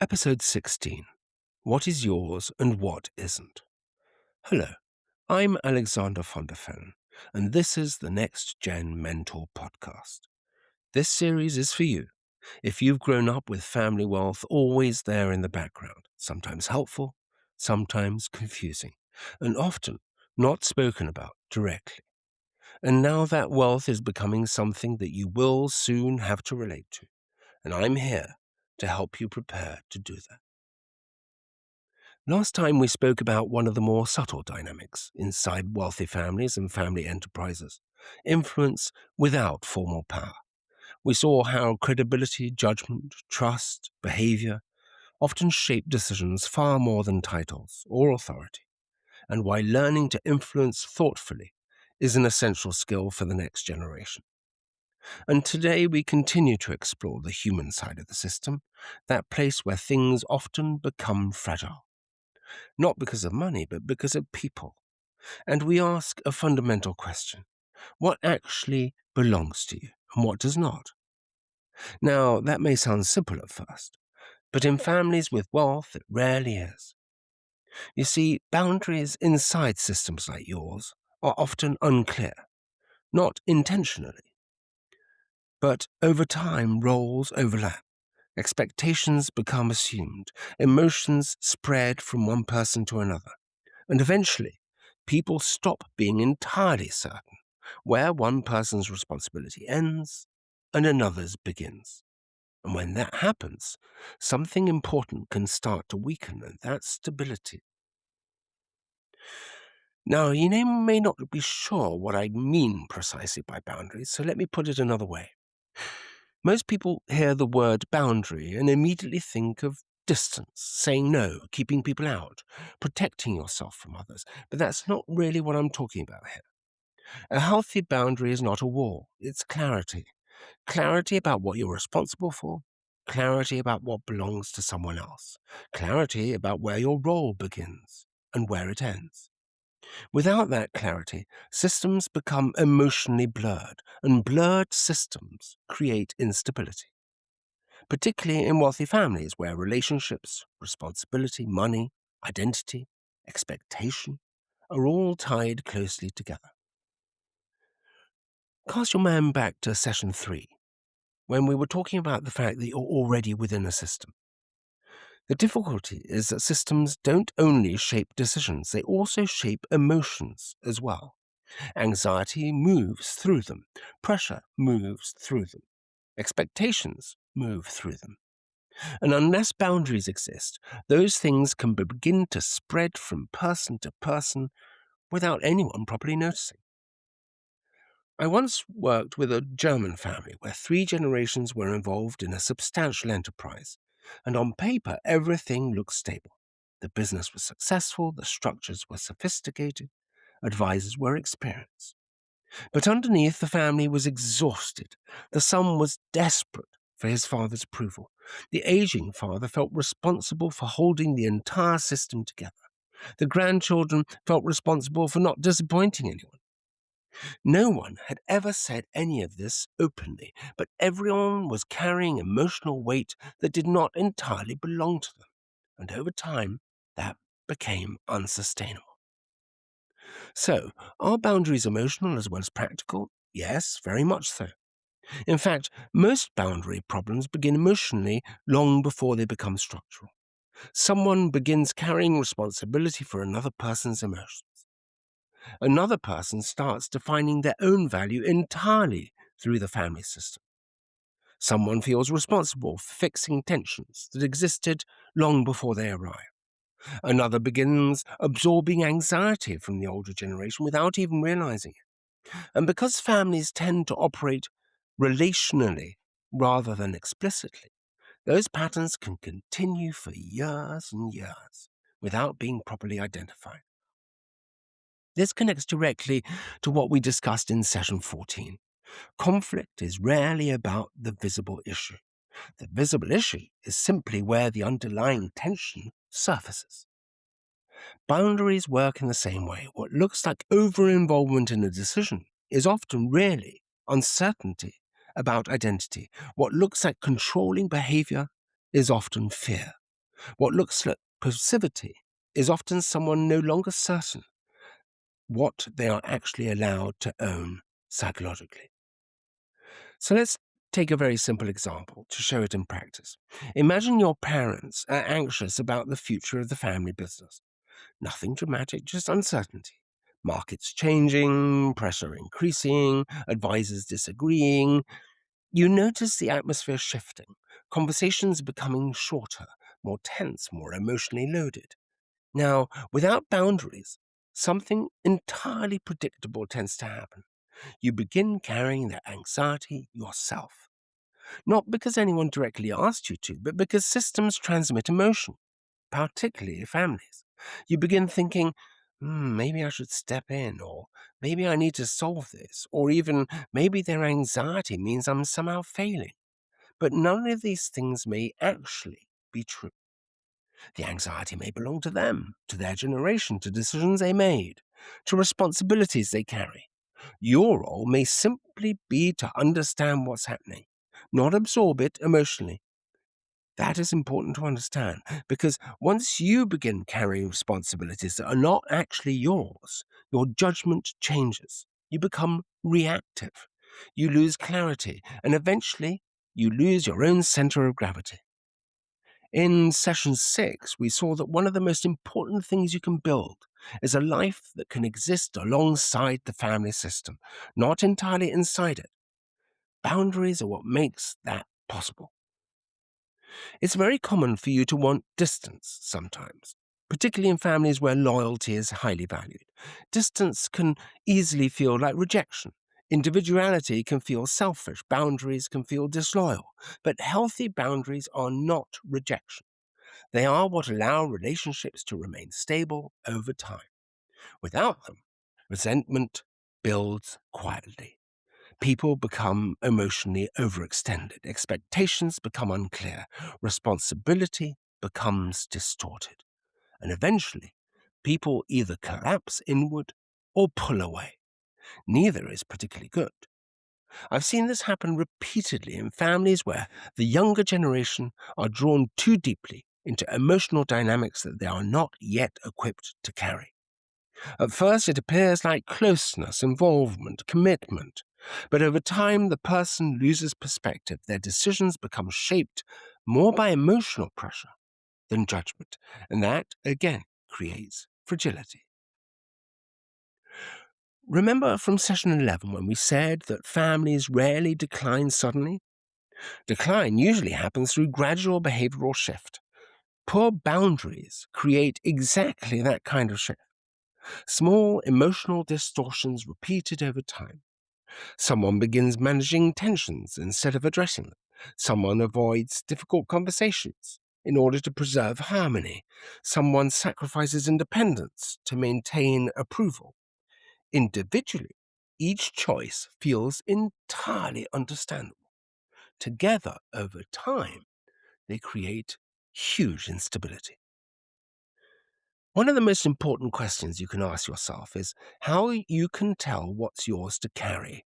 Episode 16. What is yours and what isn't? Hello, I'm Alexander von der Fellen, and this is the Next Gen Mentor podcast. This series is for you. If you've grown up with family wealth always there in the background, sometimes helpful, sometimes confusing, and often not spoken about directly. And now that wealth is becoming something that you will soon have to relate to, and I'm here to help you prepare to do that. Last time we spoke about one of the more subtle dynamics inside wealthy families and family enterprises, influence without formal power. We saw how credibility, judgment, trust, behavior often shape decisions far more than titles or authority, and why learning to influence thoughtfully is an essential skill for the next generation. And today we continue to explore the human side of the system, that place where things often become fragile. Not because of money, but because of people. And we ask a fundamental question. What actually belongs to you and what does not? Now, that may sound simple at first, but in families with wealth, it rarely is. You see, boundaries inside systems like yours are often unclear, not intentionally. But over time, roles overlap. Expectations become assumed, emotions spread from one person to another, and eventually, people stop being entirely certain where one person's responsibility ends and another's begins. And when that happens, something important can start to weaken, and that's stability. Now, you may not be sure what I mean precisely by boundaries, so let me put it another way. Most people hear the word boundary and immediately think of distance, saying no, keeping people out, protecting yourself from others. But that's not really what I'm talking about here. A healthy boundary is not a wall, it's clarity. Clarity about what you're responsible for, clarity about what belongs to someone else, clarity about where your role begins and where it ends. Without that clarity, systems become emotionally blurred, and blurred systems create instability, particularly in wealthy families where relationships, responsibility, money, identity, expectation are all tied closely together. Cast your mind back to session 3, when we were talking about the fact that you're already within a system. The difficulty is that systems don't only shape decisions, they also shape emotions as well. Anxiety moves through them. Pressure moves through them. Expectations move through them. And unless boundaries exist, those things can begin to spread from person to person without anyone properly noticing. I once worked with a German family where 3 generations were involved in a substantial enterprise, and on paper everything looked stable. The business was successful, the structures were sophisticated, advisors were experienced. But underneath, the family was exhausted. The son was desperate for his father's approval. The aging father felt responsible for holding the entire system together. The grandchildren felt responsible for not disappointing anyone. No one had ever said any of this openly, but everyone was carrying emotional weight that did not entirely belong to them. And over time, that became unsustainable. So, are boundaries emotional as well as practical? Yes, very much so. In fact, most boundary problems begin emotionally long before they become structural. Someone begins carrying responsibility for another person's emotions. Another person starts defining their own value entirely through the family system. Someone feels responsible for fixing tensions that existed long before they arrive. Another begins absorbing anxiety from the older generation without even realizing it. And because families tend to operate relationally rather than explicitly, those patterns can continue for years and years without being properly identified. This connects directly to what we discussed in session 14. Conflict is rarely about the visible issue. The visible issue is simply where the underlying tension surfaces. Boundaries work in the same way. What looks like over-involvement in a decision is often really uncertainty about identity. What looks like controlling behavior is often fear. What looks like passivity is often someone no longer certain what they are actually allowed to own psychologically. So let's take a very simple example to show it in practice. Imagine your parents are anxious about the future of the family business. Nothing dramatic, just uncertainty. Markets changing, pressure increasing, advisors disagreeing. You notice the atmosphere shifting, conversations becoming shorter, more tense, more emotionally loaded. Now, without boundaries, something entirely predictable tends to happen. You begin carrying that anxiety yourself. Not because anyone directly asked you to, but because systems transmit emotion, particularly families. You begin thinking, maybe I should step in, or maybe I need to solve this, or even maybe their anxiety means I'm somehow failing. But none of these things may actually be true. The anxiety may belong to them, to their generation, to decisions they made, to responsibilities they carry. Your role may simply be to understand what's happening, not absorb it emotionally. That is important to understand because once you begin carrying responsibilities that are not actually yours, your judgment changes. You become reactive. You lose clarity, and eventually you lose your own center of gravity. In session 6, we saw that one of the most important things you can build is a life that can exist alongside the family system, not entirely inside it. Boundaries are what makes that possible. It's very common for you to want distance sometimes, particularly in families where loyalty is highly valued. Distance can easily feel like rejection. Individuality can feel selfish. Boundaries can feel disloyal. But healthy boundaries are not rejection. They are what allow relationships to remain stable over time. Without them, resentment builds quietly. People become emotionally overextended. Expectations become unclear. Responsibility becomes distorted. And eventually, people either collapse inward or pull away. Neither is particularly good. I've seen this happen repeatedly in families where the younger generation are drawn too deeply into emotional dynamics that they are not yet equipped to carry. At first, it appears like closeness, involvement, commitment. But over time, the person loses perspective. Their decisions become shaped more by emotional pressure than judgment. And that, again, creates fragility. Remember from session 11 when we said that families rarely decline suddenly? Decline usually happens through gradual behavioral shift. Poor boundaries create exactly that kind of shift. Small emotional distortions repeated over time. Someone begins managing tensions instead of addressing them. Someone avoids difficult conversations in order to preserve harmony. Someone sacrifices independence to maintain approval. Individually, each choice feels entirely understandable. Together, over time, they create huge instability. One of the most important questions you can ask yourself is how you can tell what's yours to carry.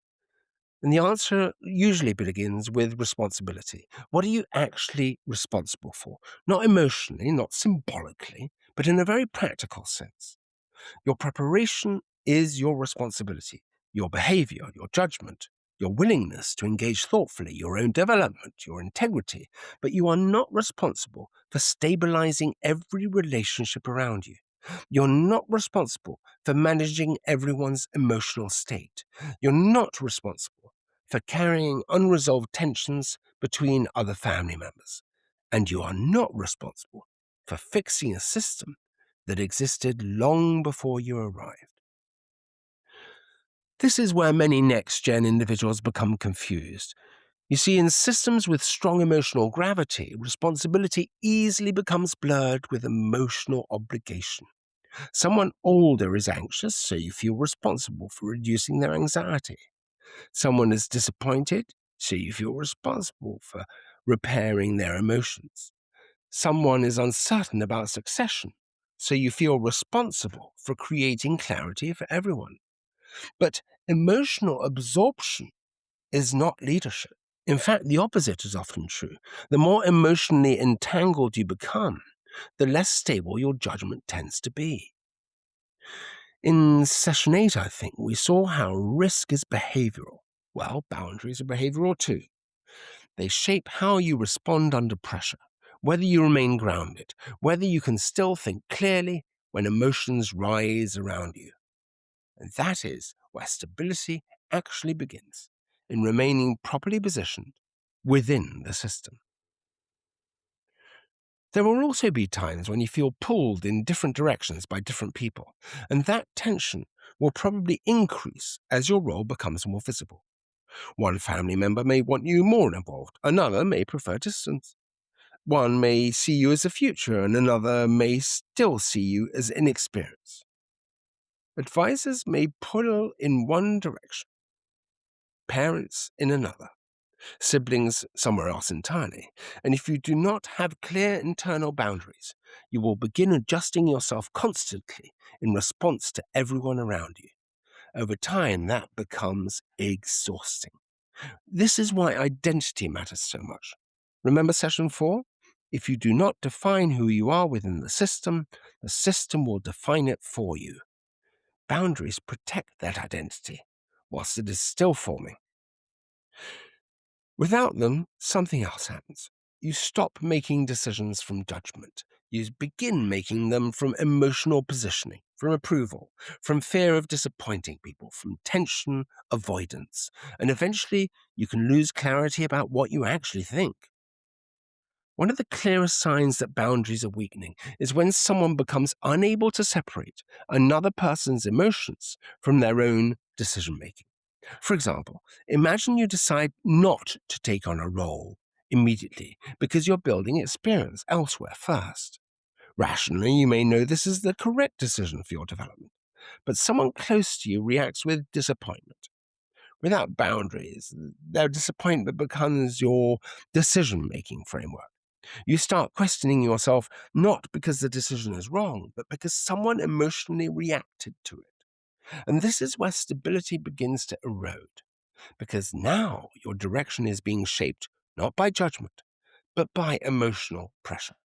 And the answer usually begins with responsibility. What are you actually responsible for? Not emotionally, not symbolically, but in a very practical sense. Your preparation is your responsibility, your behavior, your judgment, your willingness to engage thoughtfully, your own development, your integrity, but you are not responsible for stabilizing every relationship around you. You're not responsible for managing everyone's emotional state. You're not responsible for carrying unresolved tensions between other family members. And you are not responsible for fixing a system that existed long before you arrived. This is where many next-gen individuals become confused. You see, in systems with strong emotional gravity, responsibility easily becomes blurred with emotional obligation. Someone older is anxious, so you feel responsible for reducing their anxiety. Someone is disappointed, so you feel responsible for repairing their emotions. Someone is uncertain about succession, so you feel responsible for creating clarity for everyone. But emotional absorption is not leadership. In fact, the opposite is often true. The more emotionally entangled you become, the less stable your judgment tends to be. In session 8, I think, we saw how risk is behavioral. Well, boundaries are behavioral too. They shape how you respond under pressure, whether you remain grounded, whether you can still think clearly when emotions rise around you. And that is where stability actually begins, in remaining properly positioned within the system. There will also be times when you feel pulled in different directions by different people, and that tension will probably increase as your role becomes more visible. One family member may want you more involved, another may prefer distance. One may see you as a future, and another may still see you as inexperienced. Advisors may pull in one direction, parents in another, siblings somewhere else entirely. And if you do not have clear internal boundaries, you will begin adjusting yourself constantly in response to everyone around you. Over time, that becomes exhausting. This is why identity matters so much. Remember session 4? If you do not define who you are within the system will define it for you. Boundaries protect that identity whilst it is still forming. Without them, something else happens. You stop making decisions from judgment. You begin making them from emotional positioning, from approval, from fear of disappointing people, from tension, avoidance, and eventually you can lose clarity about what you actually think. One of the clearest signs that boundaries are weakening is when someone becomes unable to separate another person's emotions from their own decision making. For example, imagine you decide not to take on a role immediately because you're building experience elsewhere first. Rationally, you may know this is the correct decision for your development, but someone close to you reacts with disappointment. Without boundaries, their disappointment becomes your decision-making framework. You start questioning yourself not because the decision is wrong, but because someone emotionally reacted to it. And this is where stability begins to erode, because now your direction is being shaped not by judgment, but by emotional pressure.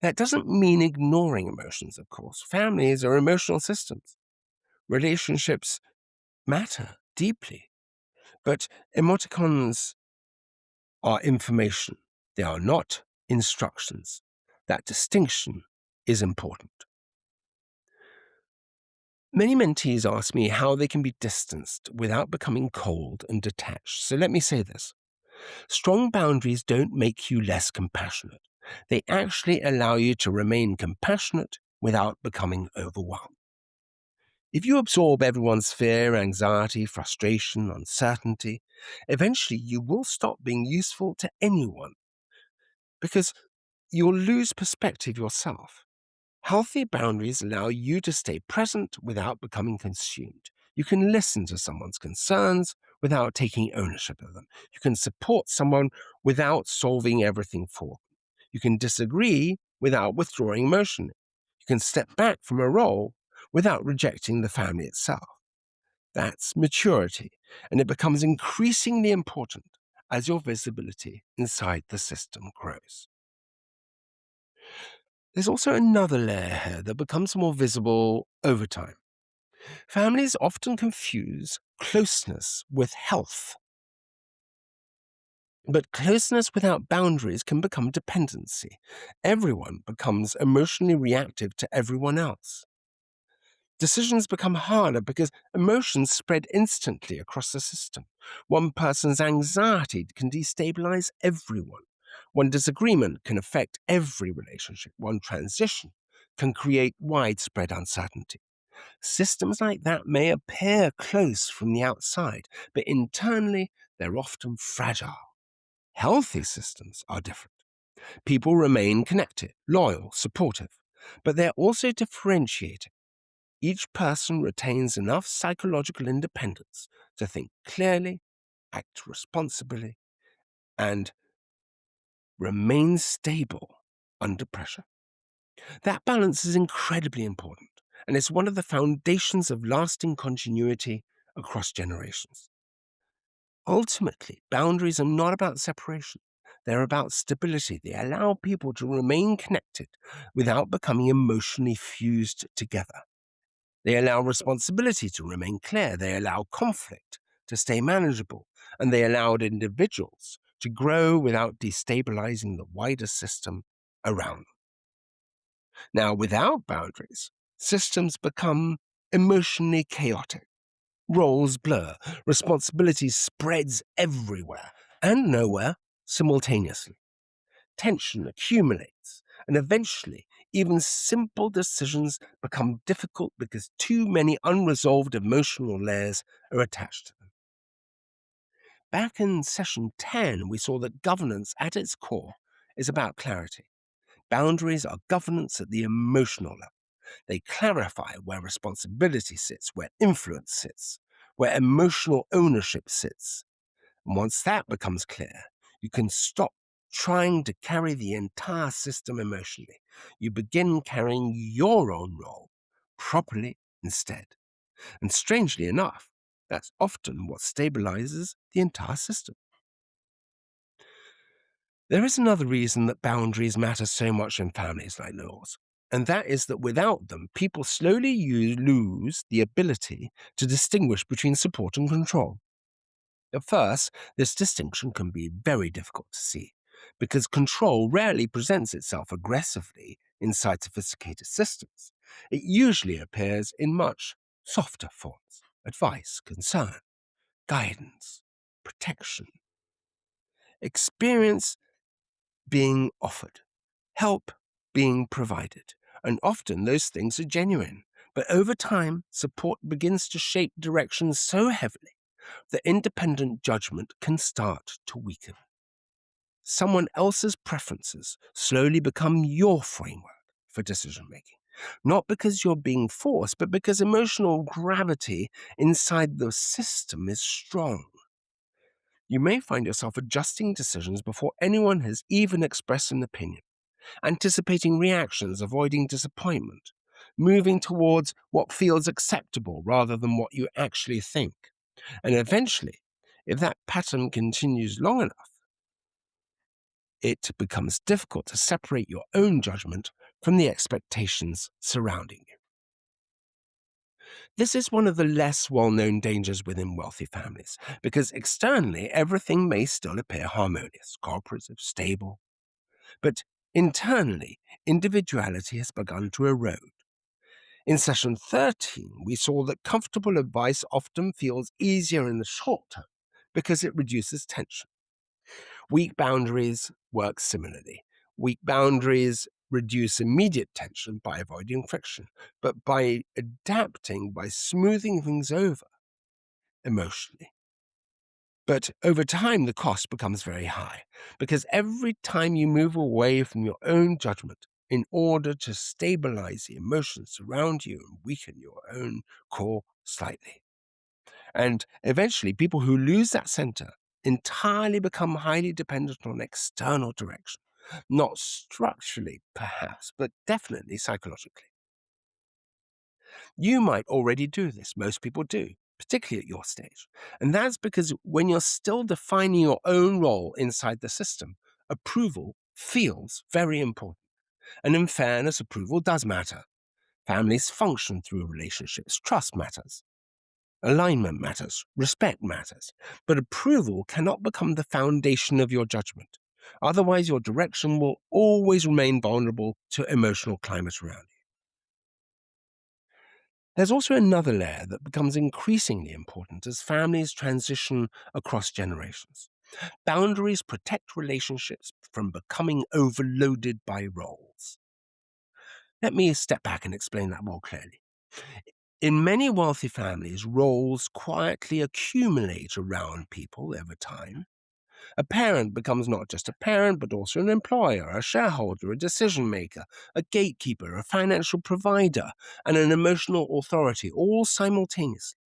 That doesn't mean ignoring emotions, of course. Families are emotional systems. Relationships matter deeply, but emoticons are information. They are not instructions. That distinction is important. Many mentees ask me how they can be distanced without becoming cold and detached. So let me say this. Strong boundaries don't make you less compassionate. They actually allow you to remain compassionate without becoming overwhelmed. If you absorb everyone's fear, anxiety, frustration, uncertainty, eventually you will stop being useful to anyone because you'll lose perspective yourself. Healthy boundaries allow you to stay present without becoming consumed. You can listen to someone's concerns without taking ownership of them. You can support someone without solving everything for them. You can disagree without withdrawing emotionally. You can step back from a role without rejecting the family itself. That's maturity, and it becomes increasingly important as your visibility inside the system grows. There's also another layer here that becomes more visible over time. Families often confuse closeness with health, but closeness without boundaries can become dependency. Everyone becomes emotionally reactive to everyone else. Decisions become harder because emotions spread instantly across the system. One person's anxiety can destabilize everyone. One disagreement can affect every relationship. One transition can create widespread uncertainty. Systems like that may appear close from the outside, but internally they're often fragile. Healthy systems are different. People remain connected, loyal, supportive, but they're also differentiated. Each person retains enough psychological independence to think clearly, act responsibly, and remain stable under pressure. That balance is incredibly important, and it's one of the foundations of lasting continuity across generations. Ultimately, boundaries are not about separation. They're about stability. They allow people to remain connected without becoming emotionally fused together. They allow responsibility to remain clear. They allow conflict to stay manageable. And they allowed individuals to grow without destabilizing the wider system around them. Now, without boundaries, systems become emotionally chaotic. Roles blur, responsibility spreads everywhere and nowhere simultaneously. Tension accumulates, and eventually, even simple decisions become difficult because too many unresolved emotional layers are attached to them. Back in session 10, we saw that governance at its core is about clarity. Boundaries are governance at the emotional level. They clarify where responsibility sits, where influence sits, where emotional ownership sits. And once that becomes clear, you can stop trying to carry the entire system emotionally. You begin carrying your own role properly instead. And strangely enough, that's often what stabilizes the entire system. There is another reason that boundaries matter so much in families like yours, and that is that without them, people slowly lose the ability to distinguish between support and control. At first, this distinction can be very difficult to see, because control rarely presents itself aggressively inside sophisticated systems. It usually appears in much softer forms: advice, concern, guidance, protection, experience being offered, help being provided, and often those things are genuine. But over time, support begins to shape direction so heavily that independent judgment can start to weaken. Someone else's preferences slowly become your framework for decision making, not because you're being forced, but because emotional gravity inside the system is strong. You may find yourself adjusting decisions before anyone has even expressed an opinion, anticipating reactions, avoiding disappointment, moving towards what feels acceptable rather than what you actually think. And eventually, if that pattern continues long enough, it becomes difficult to separate your own judgment from the expectations surrounding you. This is one of the less well-known dangers within wealthy families, because externally everything may still appear harmonious, cooperative, stable, but internally individuality has begun to erode. In session 13, we saw that comfortable advice often feels easier in the short term because it reduces tension. Weak boundaries work similarly. Weak boundaries reduce immediate tension by avoiding friction, but by adapting, by smoothing things over emotionally. But over time, the cost becomes very high, because every time you move away from your own judgment in order to stabilize the emotions around you and weaken your own core slightly. And eventually, people who lose that center entirely become highly dependent on external direction, not structurally, perhaps, but definitely psychologically. You might already do this. Most people do, particularly at your stage. And that's because when you're still defining your own role inside the system, approval feels very important. And in fairness, approval does matter. Families function through relationships. Trust matters. Alignment matters. Respect matters. But approval cannot become the foundation of your judgment. Otherwise, your direction will always remain vulnerable to emotional climate around you. There's also another layer that becomes increasingly important as families transition across generations. Boundaries protect relationships from becoming overloaded by roles. Let me step back and explain that more clearly. In many wealthy families, roles quietly accumulate around people over time. A parent becomes not just a parent, but also an employer, a shareholder, a decision maker, a gatekeeper, a financial provider, and an emotional authority, all simultaneously.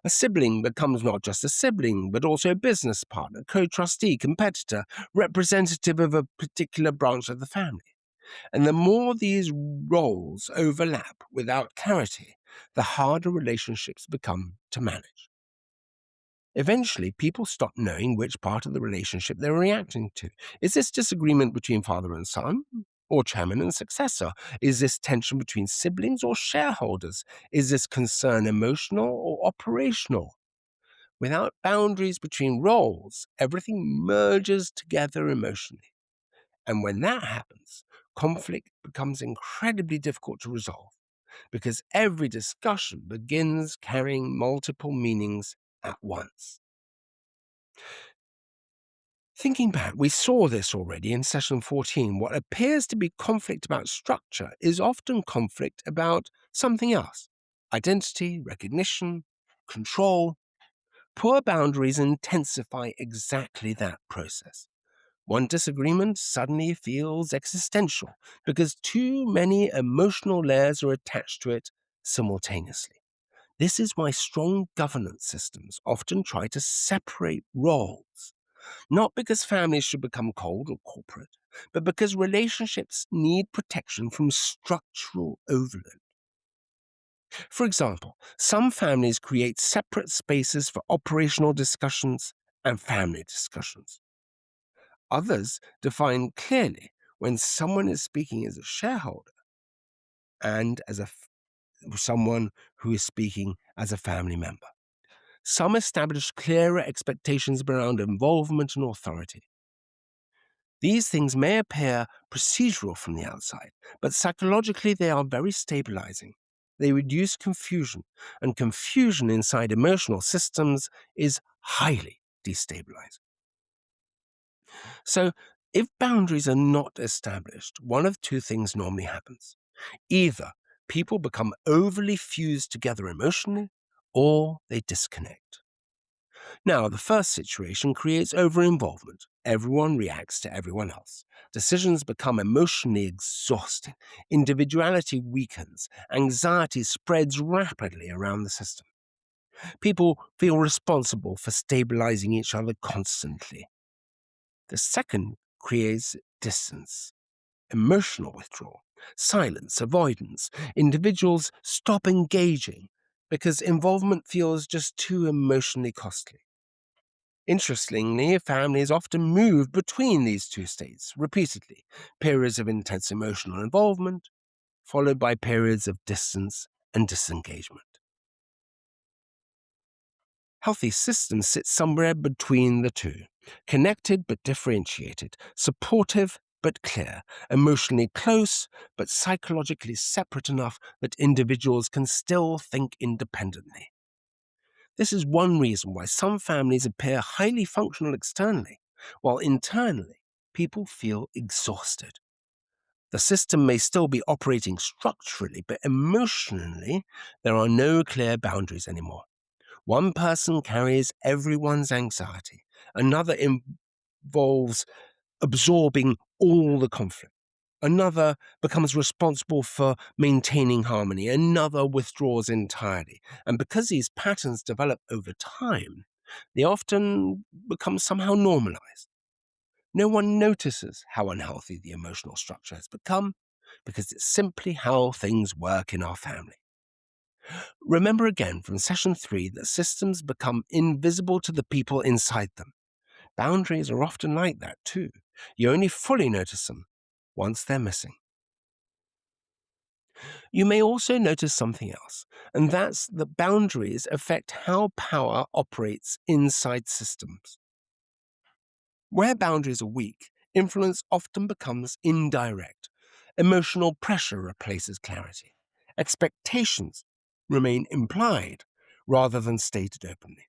A sibling becomes not just a sibling, but also a business partner, co-trustee, competitor, representative of a particular branch of the family. And the more these roles overlap without clarity, the harder relationships become to manage. Eventually, people stop knowing which part of the relationship they're reacting to. Is this disagreement between father and son? Or chairman and successor? Is this tension between siblings or shareholders? Is this concern emotional or operational? Without boundaries between roles, everything merges together emotionally. And when that happens, conflict becomes incredibly difficult to resolve because every discussion begins carrying multiple meanings at once. Thinking back, we saw this already in session 14. What appears to be conflict about structure is often conflict about something else: identity, recognition, control. Poor boundaries intensify exactly that process. One disagreement suddenly feels existential because too many emotional layers are attached to it simultaneously. This is why strong governance systems often try to separate roles, not because families should become cold or corporate, but because relationships need protection from structural overload. For example, some families create separate spaces for operational discussions and family discussions. Others define clearly when someone is speaking as a shareholder and as someone who is speaking as a family member. Some establish clearer expectations around involvement and authority. These things may appear procedural from the outside, but psychologically they are very stabilizing. They reduce confusion, and confusion inside emotional systems is highly destabilizing. So, if boundaries are not established, one of two things normally happens. Either people become overly fused together emotionally, or they disconnect. Now, the first situation creates over-involvement. Everyone reacts to everyone else. Decisions become emotionally exhausting. Individuality weakens. Anxiety spreads rapidly around the system. People feel responsible for stabilizing each other constantly. The second creates distance, emotional withdrawal, silence, avoidance. Individuals stop engaging because involvement feels just too emotionally costly. Interestingly, families often move between these two states repeatedly: periods of intense emotional involvement, followed by periods of distance and disengagement. Healthy systems sit somewhere between the two, connected but differentiated, supportive but clear, emotionally close but psychologically separate enough that individuals can still think independently. This is one reason why some families appear highly functional externally, while internally people feel exhausted. The system may still be operating structurally, but emotionally there are no clear boundaries anymore. One person carries everyone's anxiety. Another involves absorbing all the conflict. Another becomes responsible for maintaining harmony. Another withdraws entirely. And because these patterns develop over time, they often become somehow normalized. No one notices how unhealthy the emotional structure has become because it's simply how things work in our family. Remember again from session 3 that systems become invisible to the people inside them. Boundaries are often like that too. You only fully notice them once they're missing. You may also notice something else, and that's that boundaries affect how power operates inside systems. Where boundaries are weak, influence often becomes indirect. Emotional pressure replaces clarity. Expectations remain implied rather than stated openly.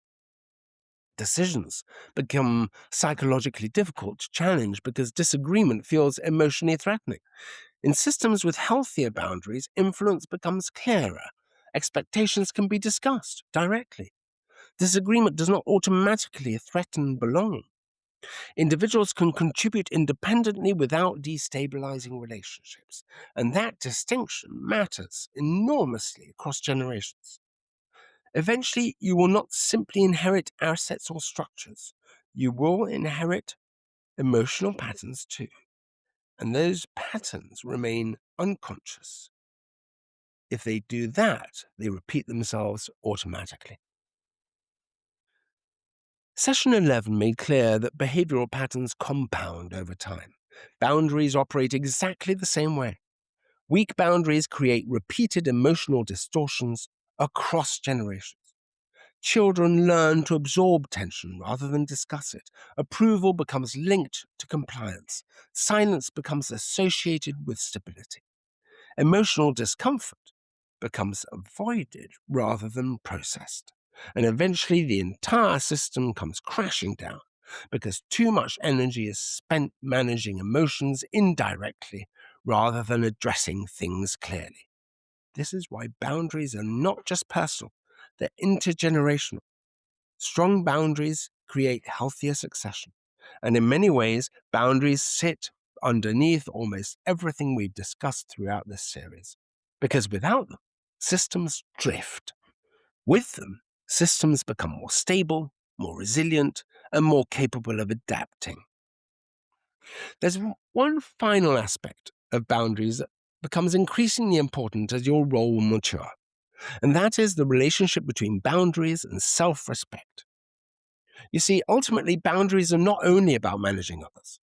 Decisions become psychologically difficult to challenge because disagreement feels emotionally threatening. In systems with healthier boundaries, influence becomes clearer. Expectations can be discussed directly. Disagreement does not automatically threaten belonging. Individuals can contribute independently without destabilizing relationships, and that distinction matters enormously across generations. Eventually, you will not simply inherit assets or structures. You will inherit emotional patterns too, and those patterns remain unconscious. If they do that, they repeat themselves automatically. Session 11 made clear that behavioral patterns compound over time. Boundaries operate exactly the same way. Weak boundaries create repeated emotional distortions across generations. Children learn to absorb tension rather than discuss it. Approval becomes linked to compliance. Silence becomes associated with stability. Emotional discomfort becomes avoided rather than processed. And eventually, the entire system comes crashing down because too much energy is spent managing emotions indirectly rather than addressing things clearly. This is why boundaries are not just personal, they're intergenerational. Strong boundaries create healthier succession. And in many ways, boundaries sit underneath almost everything we've discussed throughout this series. Because without them, systems drift. With them, systems become more stable, more resilient, and more capable of adapting. There's one final aspect of boundaries that becomes increasingly important as your role will mature, and that is the relationship between boundaries and self-respect. You see, ultimately, boundaries are not only about managing others.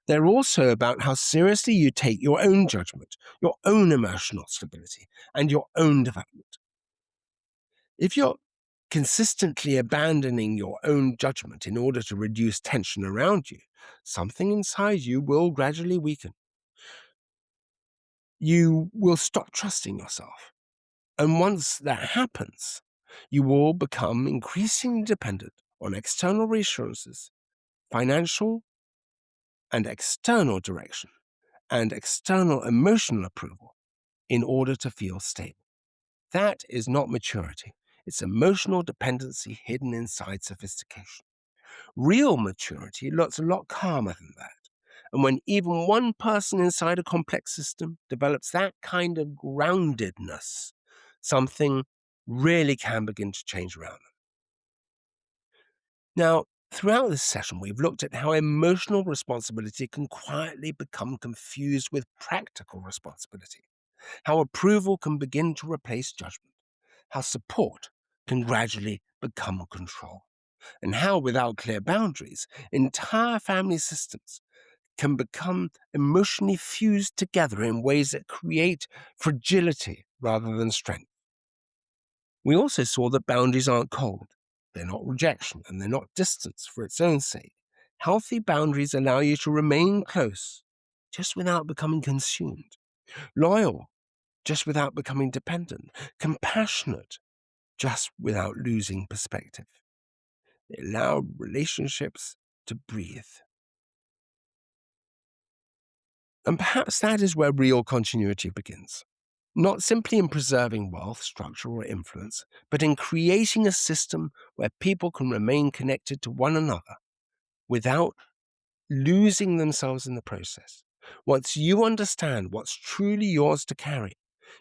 They're also about how seriously you take your own judgment, your own emotional stability, and your own development. If you're consistently abandoning your own judgment in order to reduce tension around you, something inside you will gradually weaken. You will stop trusting yourself. And once that happens, you will become increasingly dependent on external resources, financial and external direction, and external emotional approval in order to feel stable. That is not maturity. It's emotional dependency hidden inside sophistication. Real maturity looks a lot calmer than that. And when even one person inside a complex system develops that kind of groundedness, something really can begin to change around them. Now, throughout this session, we've looked at how emotional responsibility can quietly become confused with practical responsibility, how approval can begin to replace judgment, how support can gradually become control, and how, without clear boundaries, entire family systems can become emotionally fused together in ways that create fragility rather than strength. We also saw that boundaries aren't cold. They're not rejection, and they're not distance for its own sake. Healthy boundaries allow you to remain close, just without becoming consumed. Loyal, just without becoming dependent. Compassionate, just without losing perspective. They allow relationships to breathe. And perhaps that is where real continuity begins. Not simply in preserving wealth, structure, or influence, but in creating a system where people can remain connected to one another without losing themselves in the process. Once you understand what's truly yours to carry,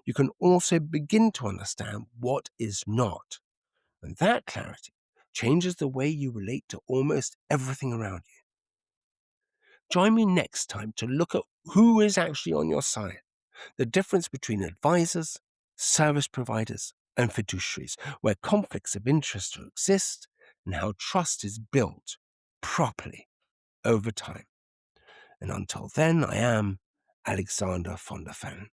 you can also begin to understand what is not. And that clarity changes the way you relate to almost everything around you. Join me next time to look at who is actually on your side, the difference between advisors, service providers, and fiduciaries, where conflicts of interest exist, and how trust is built properly over time. And until then, I am Alexander von der Fan.